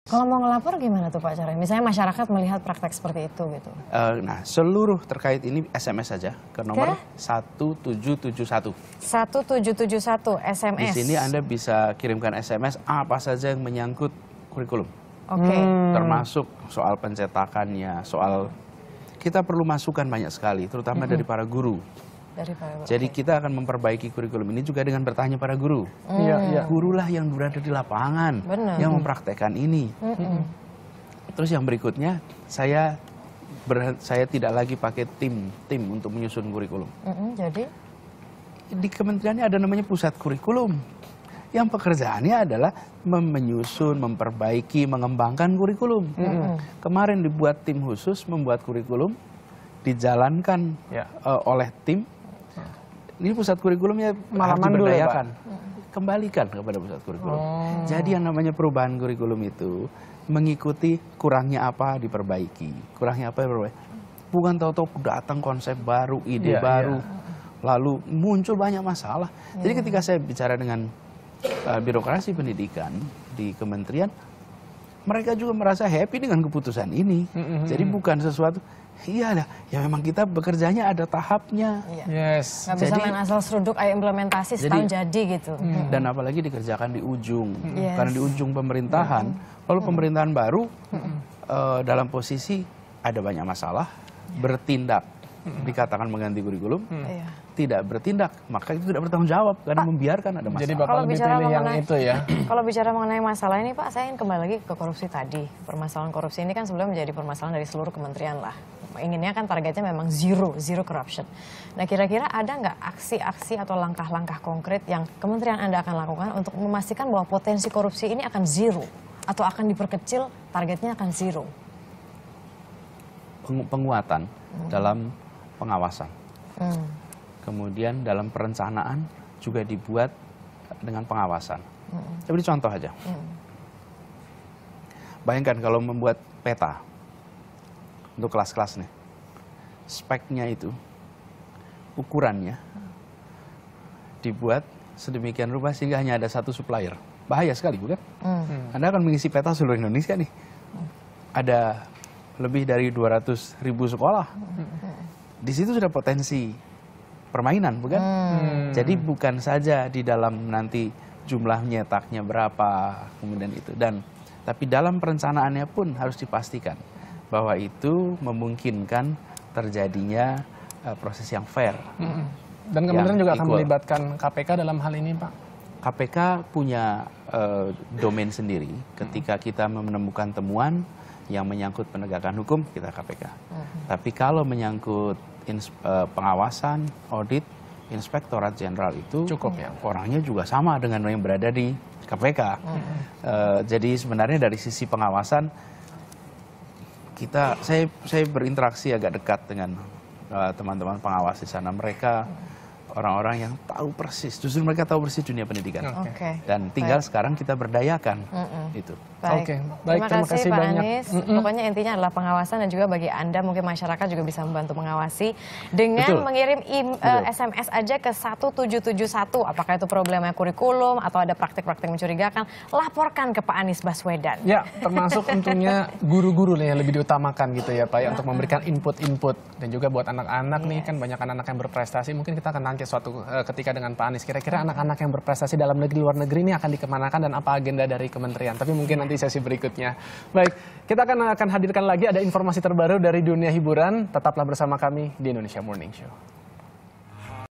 Kalau mau ngelapor gimana tuh Pak caranya? Misalnya masyarakat melihat praktek seperti itu gitu. Nah, seluruh terkait ini SMS saja ke nomor 1771. 1771 SMS. Di sini Anda bisa kirimkan SMS apa saja yang menyangkut kurikulum. Oke. Termasuk soal pencetakannya, soal kita perlu masukan banyak sekali, terutama dari para guru. Jadi kita akan memperbaiki kurikulum ini juga dengan bertanya para guru. Gurulah yang berada di lapangan, yang mempraktekkan ini. Terus yang berikutnya, saya tidak lagi pakai tim untuk menyusun kurikulum. Jadi? Di kementeriannya ada namanya pusat kurikulum. Yang pekerjaannya adalah menyusun, memperbaiki, mengembangkan kurikulum. Kemarin dibuat tim khusus membuat kurikulum, dijalankan oleh tim. Ini pusat kurikulumnya harus diberdayakan. Kembalikan kepada pusat kurikulum. Jadi yang namanya perubahan kurikulum itu mengikuti kurangnya apa diperbaiki, kurangnya apa diperbaiki. Bukan tahu-tahu datang konsep baru, ide baru, lalu muncul banyak masalah. Jadi ketika saya bicara dengan birokrasi pendidikan di kementerian, mereka juga merasa happy dengan keputusan ini. Jadi bukan sesuatu, iya dah, ya memang kita bekerjanya ada tahapnya. Nggak bisa main asal seruduk, ayo implementasi setahun jadi gitu. Dan apalagi dikerjakan di ujung, karena di ujung pemerintahan. Lalu pemerintahan baru dalam posisi ada banyak masalah, bertindak, dikatakan mengganti kurikulum, tidak bertindak, maka itu tidak bertanggung jawab karena membiarkan ada masalah. Jadi bakal dipilih yang itu ya. Kalau bicara mengenai masalah ini Pak, saya ingin kembali lagi ke korupsi tadi. Permasalahan korupsi ini kan sebelumnya menjadi permasalahan dari seluruh kementerian lah. Inginnya kan targetnya memang zero corruption. Nah kira-kira ada nggak aksi-aksi atau langkah-langkah konkret yang kementerian Anda akan lakukan untuk memastikan bahwa potensi korupsi ini akan zero? Atau akan diperkecil, targetnya akan zero? Penguatan dalam pengawasan. Kemudian dalam perencanaan juga dibuat dengan pengawasan. Saya beri contoh aja. Bayangkan kalau membuat peta untuk kelas-kelas nih. Speknya itu, ukurannya dibuat sedemikian rupa sehingga hanya ada satu supplier. Bahaya sekali bukan? Anda akan mengisi peta seluruh Indonesia nih. Ada lebih dari 200.000 sekolah. Di situ sudah potensi permainan, bukan? Jadi bukan saja di dalam nanti jumlah nyetaknya berapa, kemudian itu. Tapi dalam perencanaannya pun harus dipastikan bahwa itu memungkinkan terjadinya proses yang fair. Dan kemudian juga akan melibatkan KPK dalam hal ini, Pak? KPK punya domain sendiri. Ketika kita menemukan temuan yang menyangkut penegakan hukum, kita KPK. Tapi kalau menyangkut pengawasan, audit, Inspektorat Jenderal itu cukup ya. Orangnya juga sama dengan yang berada di KPK. Jadi sebenarnya dari sisi pengawasan, saya berinteraksi agak dekat dengan teman-teman pengawas di sana. Mereka orang-orang yang tahu persis, justru mereka tahu persis dunia pendidikan. Dan tinggal sekarang kita berdayakan itu. Baik, terima kasih Pak Anies. Pokoknya intinya adalah pengawasan dan juga bagi Anda mungkin masyarakat juga bisa membantu mengawasi dengan mengirim SMS aja ke 1771. Apakah itu problemnya kurikulum atau ada praktik-praktik mencurigakan, laporkan ke Pak Anies Baswedan. Ya, termasuk tentunya guru-guru yang lebih diutamakan gitu ya Pak ya, untuk memberikan input-input. Dan juga buat anak-anak nih, kan banyak anak-anak yang berprestasi, mungkin kita akan nanti suatu ketika dengan Pak Anies, kira-kira anak-anak yang berprestasi dalam negeri, luar negeri ini akan dikemanakan dan apa agenda dari kementerian. Tapi mungkin nanti sesi berikutnya. Baik, kita akan hadirkan lagi ada informasi terbaru dari dunia hiburan. Tetaplah bersama kami di Indonesia Morning Show.